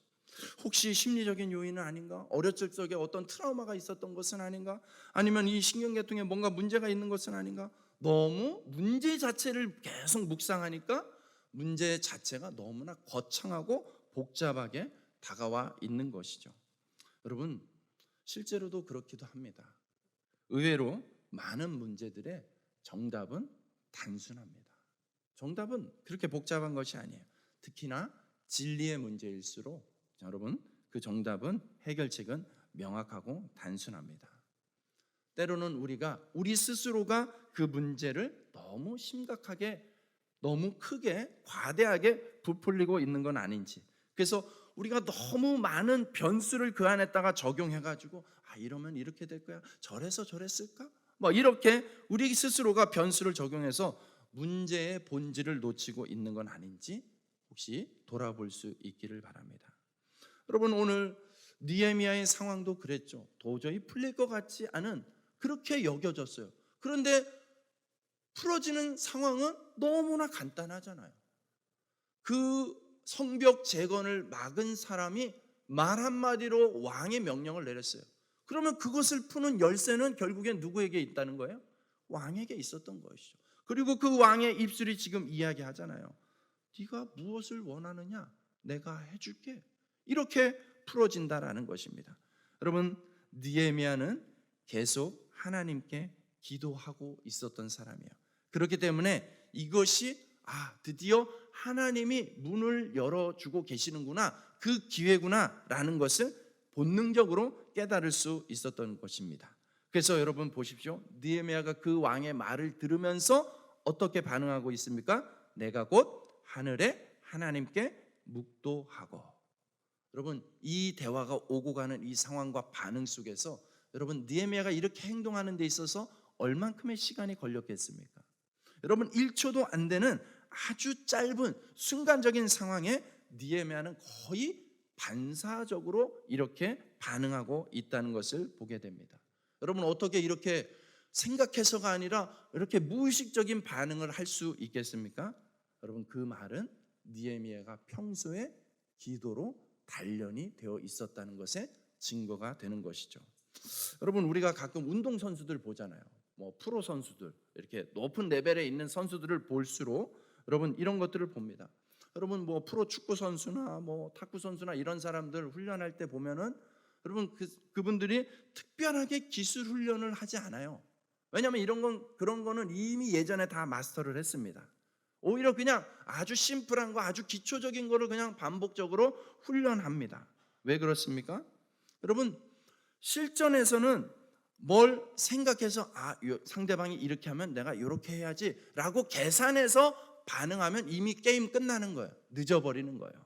혹시 심리적인 요인은 아닌가? 어렸을 적에 어떤 트라우마가 있었던 것은 아닌가? 아니면 이 신경계통에 뭔가 문제가 있는 것은 아닌가? 너무 문제 자체를 계속 묵상하니까 문제 자체가 너무나 거창하고 복잡하게 다가와 있는 것이죠. 여러분 실제로도 그렇기도 합니다. 의외로 많은 문제들의 정답은 단순합니다. 정답은 그렇게 복잡한 것이 아니에요. 특히나 진리의 문제일수록 여러분 그 정답은, 해결책은 명확하고 단순합니다. 때로는 우리 스스로가 그 문제를 너무 심각하게, 너무 크게, 과대하게 부풀리고 있는 건 아닌지, 그래서 우리가 너무 많은 변수를 그 안에다가 적용해가지고 이러면 이렇게 될 거야, 저래서 저랬을까, 뭐 이렇게 우리 스스로가 변수를 적용해서 문제의 본질을 놓치고 있는 건 아닌지 혹시 돌아볼 수 있기를 바랍니다. 여러분 오늘 느헤미야의 상황도 그랬죠. 도저히 풀릴 것 같지 않은, 그렇게 여겨졌어요. 그런데 풀어지는 상황은 너무나 간단하잖아요. 그 성벽 재건을 막은 사람이 말 한마디로 왕의 명령을 내렸어요. 그러면 그것을 푸는 열쇠는 결국엔 누구에게 있다는 거예요? 왕에게 있었던 것이죠. 그리고 그 왕의 입술이 지금 이야기하잖아요. 네가 무엇을 원하느냐? 내가 해줄게. 이렇게 풀어진다라는 것입니다. 여러분 느헤미야는 계속 하나님께 기도하고 있었던 사람이에요. 그렇기 때문에 이것이 드디어 하나님이 문을 열어주고 계시는구나, 그 기회구나 라는 것을 본능적으로 깨달을 수 있었던 것입니다. 그래서 여러분 보십시오. 느헤미야가 그 왕의 말을 들으면서 어떻게 반응하고 있습니까? 내가 곧 하늘에 하나님께 묵도하고. 여러분 이 대화가 오고 가는 이 상황과 반응 속에서 여러분 느헤미야가 이렇게 행동하는 데 있어서 얼만큼의 시간이 걸렸겠습니까? 여러분 1초도 안 되는 아주 짧은 순간적인 상황에 느헤미야는 거의 반사적으로 이렇게 반응하고 있다는 것을 보게 됩니다. 여러분 어떻게 이렇게 생각해서가 아니라 이렇게 무의식적인 반응을 할 수 있겠습니까? 여러분 그 말은 느헤미야가 평소에 기도로 단련이 되어 있었다는 것의 증거가 되는 것이죠. 여러분 우리가 가끔 운동 선수들 보잖아요. 뭐 프로 선수들 이렇게 높은 레벨에 있는 선수들을 볼수록 여러분 이런 것들을 봅니다. 여러분 뭐 프로 축구 선수나 뭐 탁구 선수나 이런 사람들 훈련할 때 보면은 여러분 그분들이 특별하게 기술 훈련을 하지 않아요. 왜냐하면 이런 건 그런 거는 이미 예전에 다 마스터를 했습니다. 오히려 그냥 아주 심플한 거 아주 기초적인 거를 그냥 반복적으로 훈련합니다. 왜 그렇습니까? 여러분 실전에서는 뭘 생각해서 상대방이 이렇게 하면 내가 이렇게 해야지라고 계산해서 반응하면 이미 게임 끝나는 거예요. 늦어버리는 거예요.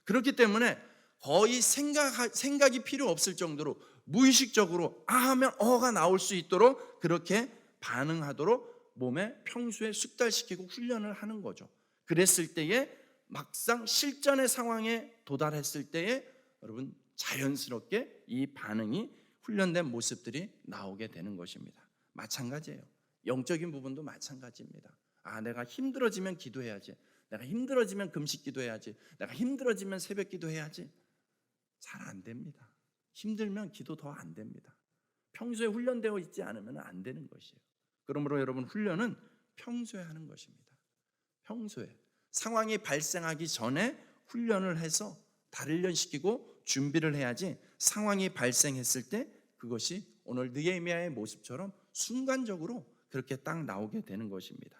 그렇기 때문에 거의 생각이 필요 없을 정도로 무의식적으로 하면 어가 나올 수 있도록 그렇게 반응하도록 몸에 평소에 숙달시키고 훈련을 하는 거죠. 그랬을 때에 막상 실전의 상황에 도달했을 때에 여러분 자연스럽게 이 반응이 훈련된 모습들이 나오게 되는 것입니다. 마찬가지예요. 영적인 부분도 마찬가지입니다. 내가 힘들어지면 기도해야지. 내가 힘들어지면 금식 기도해야지. 내가 힘들어지면 새벽 기도해야지. 잘 안 됩니다. 힘들면 기도 더 안 됩니다. 평소에 훈련되어 있지 않으면 안 되는 것이에요. 그러므로 여러분 훈련은 평소에 하는 것입니다. 평소에 상황이 발생하기 전에 훈련을 해서 단련시키고 준비를 해야지 상황이 발생했을 때 그것이 오늘 느헤미야의 모습처럼 순간적으로 그렇게 딱 나오게 되는 것입니다.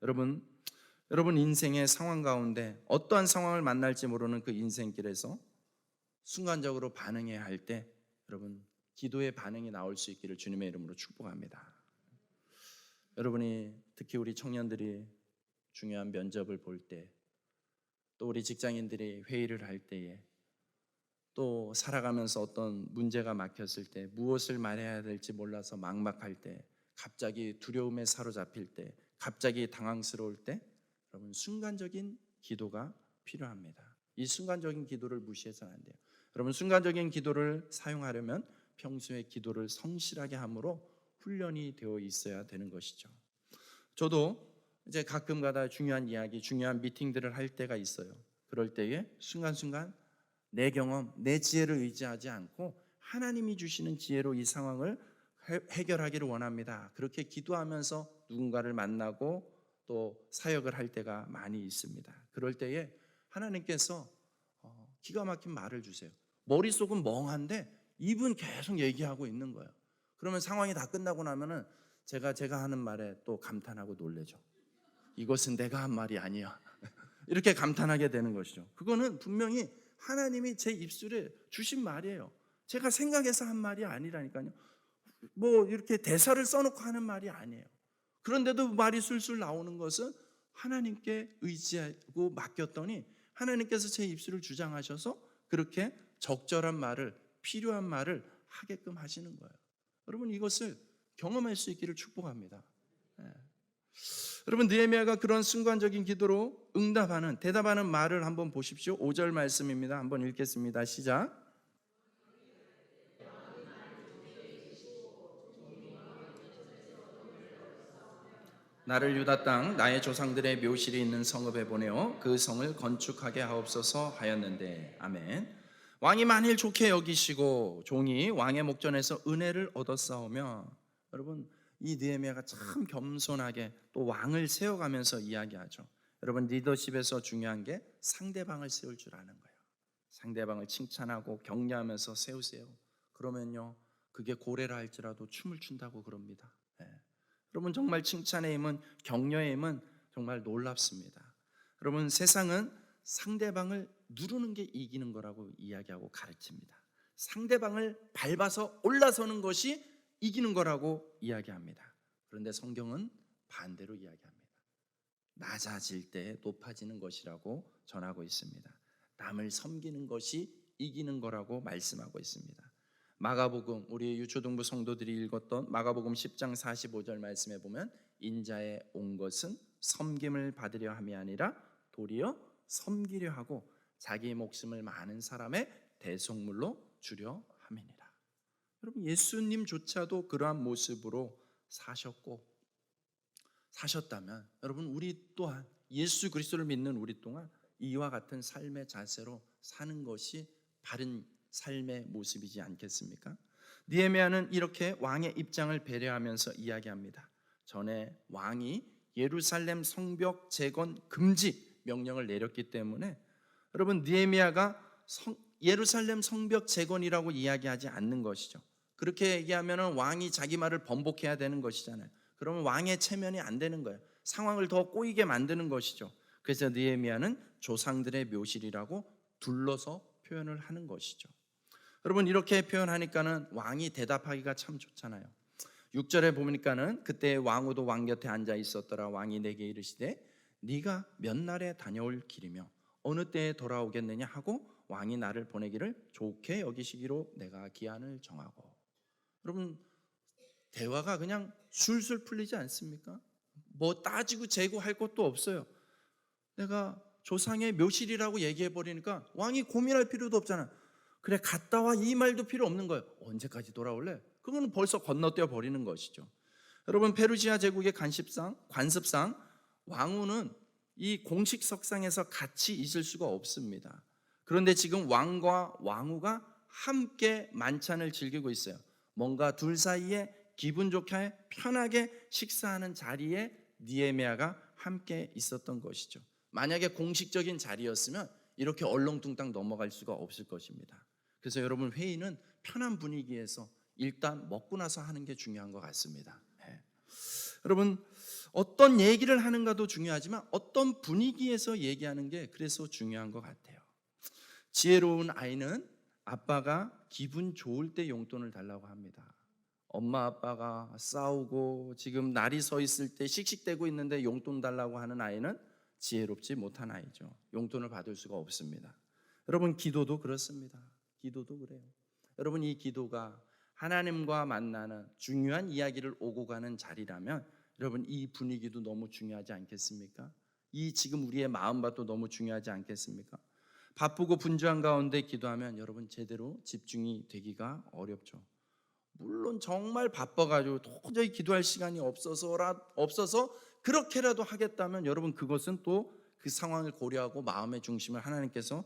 여러분 인생의 상황 가운데 어떠한 상황을 만날지 모르는 그 인생길에서 순간적으로 반응해야 할 때 여러분 기도의 반응이 나올 수 있기를 주님의 이름으로 축복합니다. 여러분이 특히 우리 청년들이 중요한 면접을 볼 때, 또 우리 직장인들이 회의를 할 때에, 또 살아가면서 어떤 문제가 막혔을 때, 무엇을 말해야 될지 몰라서 막막할 때, 갑자기 두려움에 사로잡힐 때, 갑자기 당황스러울 때, 여러분 순간적인 기도가 필요합니다. 이 순간적인 기도를 무시해서는 안 돼요. 여러분 순간적인 기도를 사용하려면 평소에 기도를 성실하게 함으로 훈련이 되어 있어야 되는 것이죠. 저도 이제 가끔가다 중요한 이야기, 중요한 미팅들을 할 때가 있어요. 그럴 때에 순간순간 내 경험, 내 지혜를 의지하지 않고 하나님이 주시는 지혜로 이 상황을 해결하기를 원합니다. 그렇게 기도하면서 누군가를 만나고 또 사역을 할 때가 많이 있습니다. 그럴 때에 하나님께서 기가 막힌 말을 주세요. 머릿속은 멍한데 입은 계속 얘기하고 있는 거예요. 그러면 상황이 다 끝나고 나면은 제가 하는 말에 또 감탄하고 놀래죠. 이것은 내가 한 말이 아니야. 이렇게 감탄하게 되는 것이죠. 그거는 분명히 하나님이 제 입술에 주신 말이에요. 제가 생각해서 한 말이 아니라니까요. 뭐 이렇게 대사를 써놓고 하는 말이 아니에요. 그런데도 말이 술술 나오는 것은 하나님께 의지하고 맡겼더니 하나님께서 제 입술을 주장하셔서 그렇게 적절한 말을, 필요한 말을 하게끔 하시는 거예요. 여러분 이것을 경험할 수 있기를 축복합니다. 여러분 느헤미야가 그런 순간적인 기도로 대답하는 말을 한번 보십시오. 5절 말씀입니다. 한번 읽겠습니다. 시작. 나를 유다 땅 나의 조상들의 묘실이 있는 성읍에 보내어 그 성을 건축하게 하옵소서 하였는데 아멘. 왕이 만일 좋게 여기시고 종이 왕의 목전에서 은혜를 얻었사오며 여러분 이 느헤미야가 참 겸손하게 또 왕을 세워가면서 이야기하죠. 여러분 리더십에서 중요한 게 상대방을 세울 줄 아는 거예요. 상대방을 칭찬하고 격려하면서 세우세요. 그러면요 그게 고래라 할지라도 춤을 춘다고 그럽니다. 여러분 정말 칭찬의 힘은, 격려의 힘은 정말 놀랍습니다. 여러분 세상은 상대방을 누르는 게 이기는 거라고 이야기하고 가르칩니다. 상대방을 밟아서 올라서는 것이 이기는 거라고 이야기합니다. 그런데 성경은 반대로 이야기합니다. 낮아질 때 높아지는 것이라고 전하고 있습니다. 남을 섬기는 것이 이기는 거라고 말씀하고 있습니다. 마가복음, 우리 유초등부 성도들이 읽었던 마가복음 10장 45절 말씀에 보면 인자에 온 것은 섬김을 받으려 함이 아니라 도리어 섬기려 하고 자기 목숨을 많은 사람의 대속물로 주려 함이니라. 여러분, 예수님조차도 그러한 모습으로 사셨다면 여러분, 우리 또한 예수 그리스도를 믿는 우리 동안 이와 같은 삶의 자세로 사는 것이 바른 삶의 모습이지 않겠습니까? 느헤미야는 이렇게 왕의 입장을 배려하면서 이야기합니다. 전에 왕이 예루살렘 성벽 재건 금지 명령을 내렸기 때문에 여러분, 느헤미야가 예루살렘 성벽 재건이라고 이야기하지 않는 것이죠. 그렇게 얘기하면 왕이 자기 말을 번복해야 되는 것이잖아요. 그러면 왕의 체면이 안 되는 거예요. 상황을 더 꼬이게 만드는 것이죠. 그래서 느헤미야는 조상들의 묘실이라고 둘러서 표현을 하는 것이죠. 여러분, 이렇게 표현하니까는 왕이 대답하기가 참 좋잖아요. 6절에 보니까는 그때 왕후도 왕 곁에 앉아 있었더라. 왕이 내게 이르시되 네가 몇 날에 다녀올 길이며 어느 때에 돌아오겠느냐 하고 왕이 나를 보내기를 좋게 여기시기로 내가 기한을 정하고. 여러분, 대화가 그냥 술술 풀리지 않습니까? 뭐 따지고 재고할 것도 없어요. 내가 조상의 묘실이라고 얘기해 버리니까 왕이 고민할 필요도 없잖아. 그래, 갔다 와, 이 말도 필요 없는 거예요. 언제까지 돌아올래? 그거는 벌써 건너뛰어 버리는 것이죠. 여러분, 페르시아 제국의 관습상 왕후는 이 공식석상에서 같이 있을 수가 없습니다. 그런데 지금 왕과 왕후가 함께 만찬을 즐기고 있어요. 뭔가 둘 사이에 기분 좋게 편하게 식사하는 자리에 느헤미야가 함께 있었던 것이죠. 만약에 공식적인 자리였으면 이렇게 얼렁뚱땅 넘어갈 수가 없을 것입니다. 그래서 여러분, 회의는 편한 분위기에서 일단 먹고 나서 하는 게 중요한 것 같습니다. 네. 여러분, 어떤 얘기를 하는가도 중요하지만 어떤 분위기에서 얘기하는 게 그래서 중요한 것 같아요. 지혜로운 아이는 아빠가 기분 좋을 때 용돈을 달라고 합니다. 엄마 아빠가 싸우고 지금 날이 서 있을 때 씩씩대고 있는데 용돈 달라고 하는 아이는 지혜롭지 못한 아이죠. 용돈을 받을 수가 없습니다. 여러분, 기도도 그렇습니다. 기도도 그래요. 여러분, 이 기도가 하나님과 만나는 중요한 이야기를 오고 가는 자리라면 여러분, 이 분위기도 너무 중요하지 않겠습니까? 이 지금 우리의 마음밭도 너무 중요하지 않겠습니까? 바쁘고 분주한 가운데 기도하면 여러분, 제대로 집중이 되기가 어렵죠. 물론 정말 바빠가지고 도저히 기도할 시간이 없어서 그렇게라도 하겠다면 여러분, 그것은 또 그 상황을 고려하고 마음의 중심을 하나님께서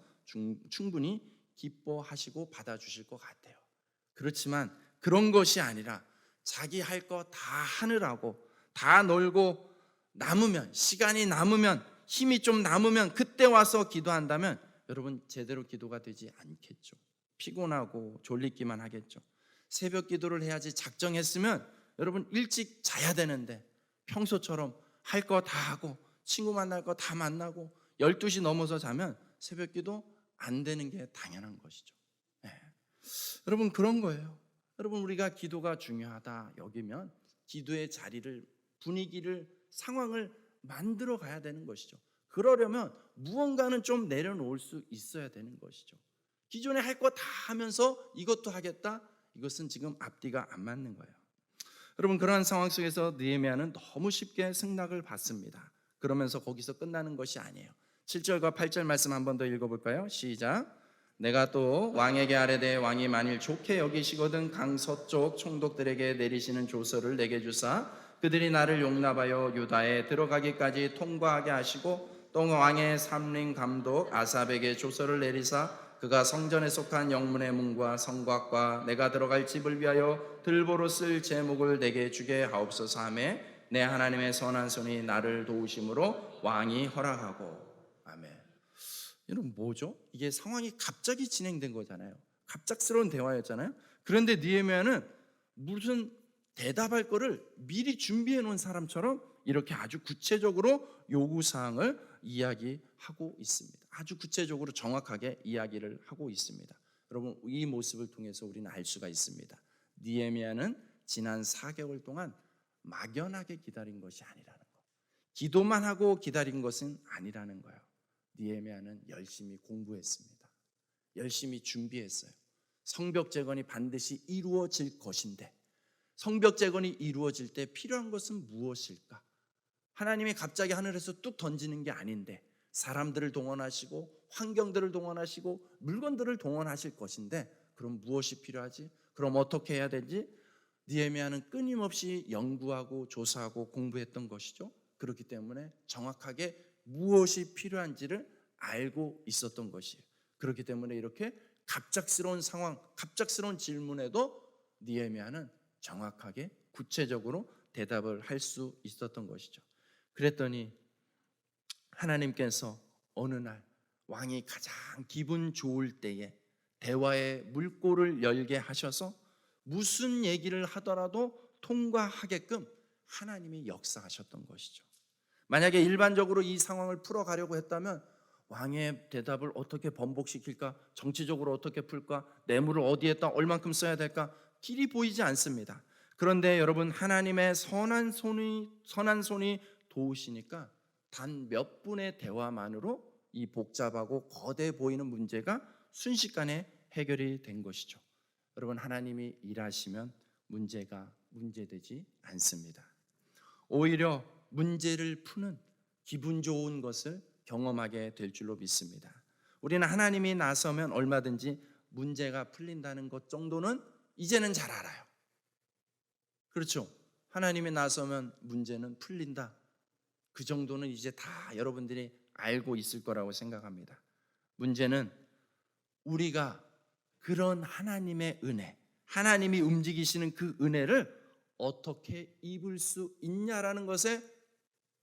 충분히 기뻐하시고 받아주실 것 같아요. 그렇지만 그런 것이 아니라 자기 할 거 다 하느라고 다 놀고 남으면, 시간이 남으면, 힘이 좀 남으면 그때 와서 기도한다면 여러분, 제대로 기도가 되지 않겠죠. 피곤하고 졸리기만 하겠죠. 새벽 기도를 해야지 작정했으면 여러분, 일찍 자야 되는데 평소처럼 할 거 다 하고 친구 만날 거 다 만나고 12시 넘어서 자면 새벽 기도 안 되는 게 당연한 것이죠. 네. 여러분, 그런 거예요. 여러분, 우리가 기도가 중요하다 여기면 기도의 자리를, 분위기를, 상황을 만들어 가야 되는 것이죠. 그러려면 무언가는 좀 내려놓을 수 있어야 되는 것이죠. 기존에 할 거 다 하면서 이것도 하겠다, 이것은 지금 앞뒤가 안 맞는 거예요. 여러분, 그러한 상황 속에서 느헤미야는 너무 쉽게 승낙을 받습니다. 그러면서 거기서 끝나는 것이 아니에요. 7절과 8절 말씀 한 번 더 읽어볼까요? 시작. 내가 또 왕에게 아뢰되 왕이 만일 좋게 여기시거든 강서쪽 총독들에게 내리시는 조서를 내게 주사 그들이 나를 용납하여 유다에 들어가기까지 통과하게 하시고 또 왕의 삼림 감독 아삽에게 조서를 내리사 그가 성전에 속한 영문의 문과 성곽과 내가 들어갈 집을 위하여 들보로 쓸 제목을 내게 주게 하옵소서 하며 내 하나님의 선한 손이 나를 도우심으로 왕이 허락하고. 아멘. 여러분, 뭐죠? 이게 상황이 갑자기 진행된 거잖아요. 갑작스러운 대화였잖아요. 그런데 느헤미야는 무슨 대답할 거를 미리 준비해 놓은 사람처럼 이렇게 아주 구체적으로 요구사항을 이야기하고 있습니다. 아주 구체적으로 정확하게 이야기를 하고 있습니다. 여러분, 이 모습을 통해서 우리는 알 수가 있습니다. 느헤미야는 지난 4개월 동안 막연하게 기다린 것이 아니라는 거, 기도만 하고 기다린 것은 아니라는 거예요. 느헤미야는 열심히 공부했습니다. 열심히 준비했어요. 성벽 재건이 반드시 이루어질 것인데, 성벽 재건이 이루어질 때 필요한 것은 무엇일까? 하나님이 갑자기 하늘에서 뚝 던지는 게 아닌데 사람들을 동원하시고 환경들을 동원하시고 물건들을 동원하실 것인데, 그럼 무엇이 필요하지? 그럼 어떻게 해야 되지? 느헤미야는 끊임없이 연구하고 조사하고 공부했던 것이죠. 그렇기 때문에 정확하게 무엇이 필요한지를 알고 있었던 것이에요. 그렇기 때문에 이렇게 갑작스러운 상황, 갑작스러운 질문에도 느헤미야는 정확하게 구체적으로 대답을 할 수 있었던 것이죠. 그랬더니 하나님께서 어느 날 왕이 가장 기분 좋을 때에 대화의 물꼬를 열게 하셔서 무슨 얘기를 하더라도 통과하게끔 하나님이 역사하셨던 것이죠. 만약에 일반적으로 이 상황을 풀어가려고 했다면 왕의 대답을 어떻게 번복시킬까? 정치적으로 어떻게 풀까? 뇌물을 어디에다 얼만큼 써야 될까? 길이 보이지 않습니다. 그런데 여러분, 하나님의 선한 손이 도우시니까 단 몇 분의 대화만으로 이 복잡하고 거대 보이는 문제가 순식간에 해결이 된 것이죠. 여러분, 하나님이 일하시면 문제가 문제되지 않습니다. 오히려 문제를 푸는 기분 좋은 것을 경험하게 될 줄로 믿습니다. 우리는 하나님이 나서면 얼마든지 문제가 풀린다는 것 정도는 이제는 잘 알아요. 그렇죠? 하나님이 나서면 문제는 풀린다. 그 정도는 이제 다 여러분들이 알고 있을 거라고 생각합니다. 문제는 우리가 그런 하나님의 은혜, 하나님이 움직이시는 그 은혜를 어떻게 입을 수 있냐라는 것에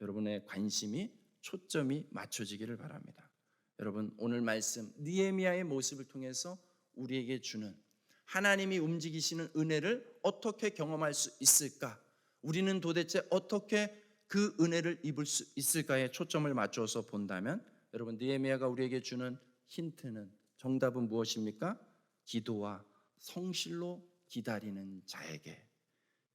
여러분의 관심이, 초점이 맞춰지기를 바랍니다. 여러분, 오늘 말씀 느헤미야의 모습을 통해서 우리에게 주는 하나님이 움직이시는 은혜를 어떻게 경험할 수 있을까? 우리는 도대체 어떻게 그 은혜를 입을 수 있을까에 초점을 맞춰서 본다면, 여러분, 느헤미야가 우리에게 주는 힌트는, 정답은 무엇입니까? 기도와 성실로 기다리는 자에게,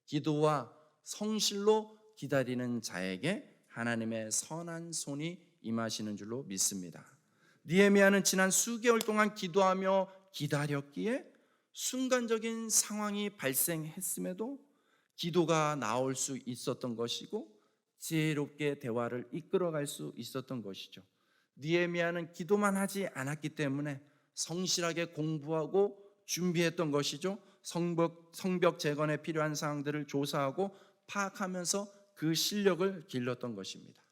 기도와 성실로 기다리는 자에게 하나님의 선한 손이 임하시는 줄로 믿습니다. 느헤미야는 지난 수개월 동안 기도하며 기다렸기에 순간적인 상황이 발생했음에도 기도가 나올 수 있었던 것이고 지혜롭게 대화를 이끌어갈 수 있었던 것이죠. 느헤미야는 기도만 하지 않았기 때문에 성실하게 공부하고 준비했던 것이죠. 성벽 재건에 필요한 사항들을 조사하고 파악하면서 그 실력을 길렀던 것입니다.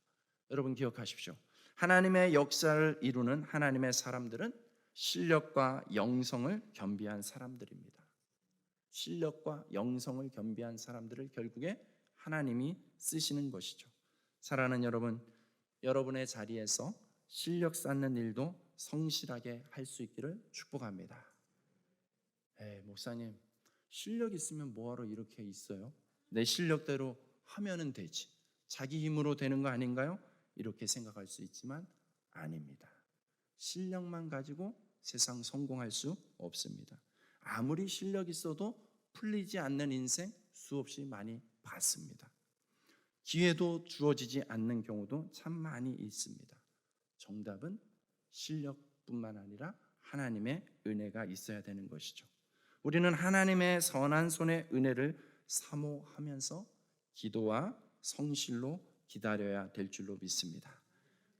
여러분, 기억하십시오. 하나님의 역사를 이루는 하나님의 사람들은 실력과 영성을 겸비한 사람들입니다. 실력과 영성을 겸비한 사람들을 결국에 하나님이 쓰시는 것이죠. 사랑하는 여러분, 여러분의 자리에서 실력 쌓는 일도 성실하게 할 수 있기를 축복합니다. 목사님, 실력 있으면 뭐하러 이렇게 있어요? 내 실력대로 하면은 되지, 자기 힘으로 되는 거 아닌가요? 이렇게 생각할 수 있지만 아닙니다. 실력만 가지고 세상 성공할 수 없습니다. 아무리 실력 있어도 풀리지 않는 인생 수없이 많이 봤습니다. 기회도 주어지지 않는 경우도 참 많이 있습니다. 정답은 실력뿐만 아니라 하나님의 은혜가 있어야 되는 것이죠. 우리는 하나님의 선한 손의 은혜를 사모하면서 기도와 성실로 기다려야 될 줄로 믿습니다.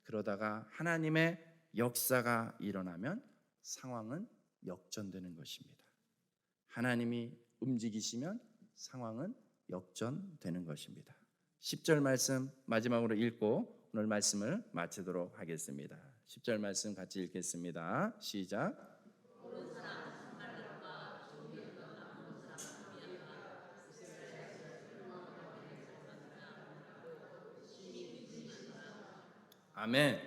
그러다가 하나님의 역사가 일어나면 상황은 역전되는 것입니다. 하나님이 움직이시면 상황은 역전되는 것입니다. 10절 말씀 마지막으로 읽고 오늘 말씀을 마치도록 하겠습니다. 10절 말씀 같이 읽겠습니다. 시작. 아멘.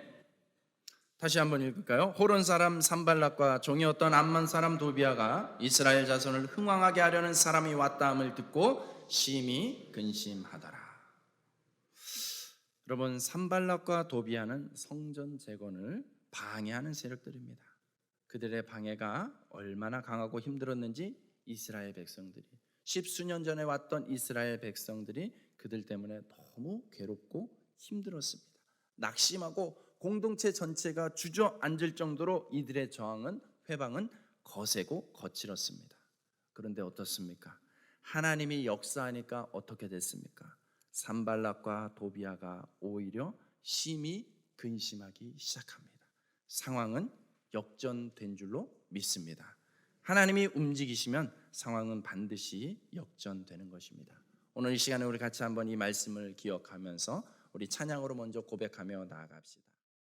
다시 한번 읽을까요? 호론 사람 산발락과 종이었던 암몬 사람 도비아가 이스라엘 자손을 흥왕하게 하려는 사람이 왔다함을 듣고 심히 근심하더라. 여러분, 산발락과 도비아는 성전 재건을 방해하는 세력들입니다. 그들의 방해가 얼마나 강하고 힘들었는지 이스라엘 백성들이, 십수년 전에 왔던 이스라엘 백성들이 그들 때문에 너무 괴롭고 힘들었습니다. 낙심하고 공동체 전체가 주저앉을 정도로 이들의 저항은 회방은 거세고 거칠었습니다. 그런데 어떻습니까? 하나님이 역사하니까 어떻게 됐습니까? 산발락과 도비아가 오히려 심히 근심하기 시작합니다. 상황은 역전된 줄로 믿습니다. 하나님이 움직이시면 상황은 반드시 역전되는 것입니다. 오늘 이 시간에 우리 같이 한번 이 말씀을 기억하면서 우리 찬양으로 먼저 고백하며 나아갑시다.